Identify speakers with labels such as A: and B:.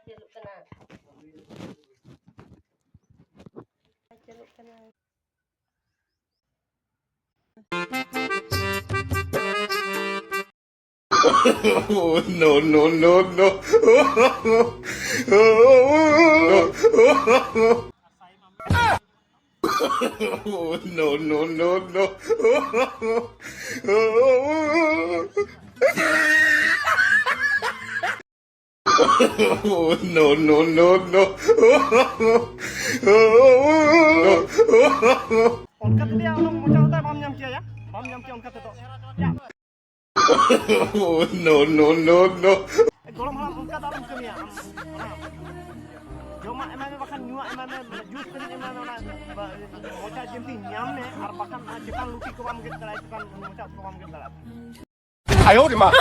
A: ᱪᱟᱹᱞᱩᱜ ᱠᱟᱱᱟ ᱪᱟᱹᱞᱩᱜ ᱠᱟᱱᱟ
B: Oh, no, no, no, no. Oh, no, no, no, no. Oh, no, no, no, no.
C: Onka tadi orang macam apa bam nyam kia ya? Bam nyam kia onka tu. Ya.
B: Oh, no, no, no, no.
C: Golong halam onka tu orang kami ya. Joma emang bahkan nyua emang jus tadi emang orang macam jenting nyam ne, ar bahkan cekan luti kau bam kita lah, cekan macam kau bam kita lah.
D: 哎呦我的妈！